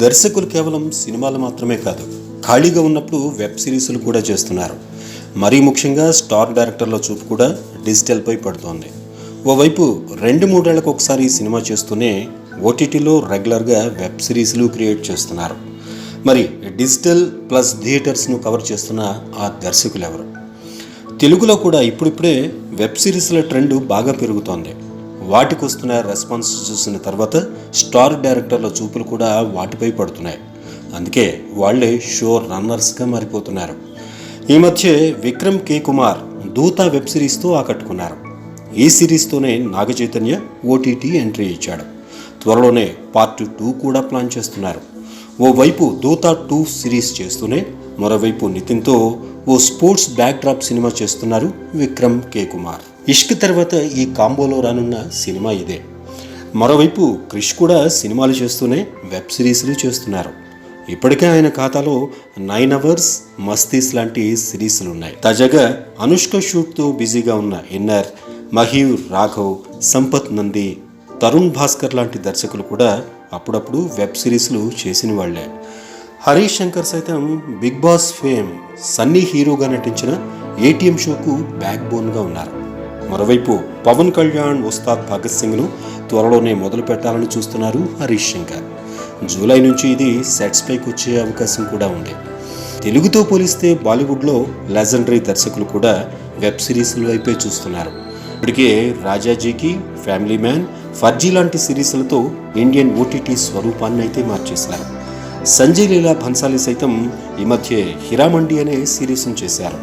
దర్శకులు కేవలం సినిమాలు మాత్రమే కాదు, ఖాళీగా ఉన్నప్పుడు వెబ్ సిరీస్లు కూడా చేస్తున్నారు. మరీ ముఖ్యంగా స్టార్ డైరెక్టర్ల చూపు కూడా డిజిటల్పై పడుతోంది. ఓవైపు 2-3 ఏళ్లకు ఒకసారి సినిమా చేస్తూనే ఓటీటీలో రెగ్యులర్గా వెబ్ సిరీస్లు క్రియేట్ చేస్తున్నారు. మరి డిజిటల్ ప్లస్ థియేటర్స్ను కవర్ చేస్తున్న ఆ దర్శకులు ఎవరు? తెలుగులో కూడా ఇప్పుడిప్పుడే వెబ్ సిరీస్ల ట్రెండ్ బాగా పెరుగుతోంది. వాటికి వస్తున్న రెస్పాన్స్ చూసిన తర్వాత స్టార్ డైరెక్టర్ల చూపులు కూడా వాటిపై పడుతున్నాయి. అందుకే వాళ్లే షో రన్నర్స్గా మారిపోతున్నారు. ఈ మధ్య విక్రమ్ కే కుమార్ దూత వెబ్ సిరీస్తో ఆకట్టుకున్నారు. ఈ సిరీస్తోనే నాగ చైతన్య ఓటీటీ ఎంట్రీ ఇచ్చాడు. త్వరలోనే పార్ట్ 2 కూడా ప్లాన్ చేస్తున్నారు. ఓవైపు దూత 2 సిరీస్ చేస్తూనే మరోవైపు నితిన్తో ఓ స్పోర్ట్స్ బ్యాక్డ్రాప్ సినిమా చేస్తున్నారు విక్రమ్ కే కుమార్. ఇష్క్ తర్వాత ఈ కాంబోలో రానున్న సినిమా ఇదే. మరోవైపు క్రిష్ కూడా సినిమాలు చేస్తూనే వెబ్ సిరీస్లు చేస్తున్నారు. ఇప్పటికే ఆయన ఖాతాలో 9 అవర్స్, మస్తీస్ లాంటి సిరీస్లు ఉన్నాయి. తాజాగా అనుష్క షూట్తో బిజీగా ఉన్న ఇన్నర్, మహీర్ రాఘవ్, సంపత్ నంది, తరుణ్ భాస్కర్ లాంటి దర్శకులు కూడా అప్పుడప్పుడు వెబ్ సిరీస్లు చేసిన వాళ్లే. హరీష్ శంకర్ సైతం బిగ్ బాస్ ఫేమ్ సన్నీ హీరోగా నటించిన ఏటీఎం షోకు బ్యాక్ బోన్గా ఉన్నారు. మరోవైపు పవన్ కళ్యాణ్ ఉస్తాద్ భగత్ సింగ్ను త్వరలోనే మొదలు పెట్టాలని చూస్తున్నారు హరీష్ శంకర్. జూలై నుంచి ఇది సెట్స్ పైకి వచ్చే అవకాశం కూడా ఉంది. తెలుగుతో పోలిస్తే బాలీవుడ్లో లెజెండరీ దర్శకులు కూడా వెబ్ సిరీస్ల వైపే చూస్తున్నారు. ఇప్పటికే రాజాజీకి, ఫ్యామిలీ మ్యాన్, ఫర్జీ లాంటి సిరీస్లతో ఇండియన్ ఓటీటీ స్వరూపాన్ని అయితే మార్చేశారు. సంజయ్ లీలా భన్సాలి సైతం ఈ మధ్య హిరామండి అనే సిరీస్ను చేశారు.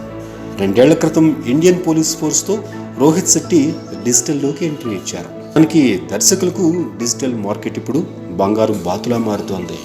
2 ఏళ్ల క్రితం ఇండియన్ పోలీస్ ఫోర్స్తో రోహిత్ శెట్టి డిజిటల్లోకి ఎంట్రీ ఇచ్చారు. దానికి దర్శకులకు డిజిటల్ మార్కెట్ ఇప్పుడు బంగారు బాతులా మారుతోంది.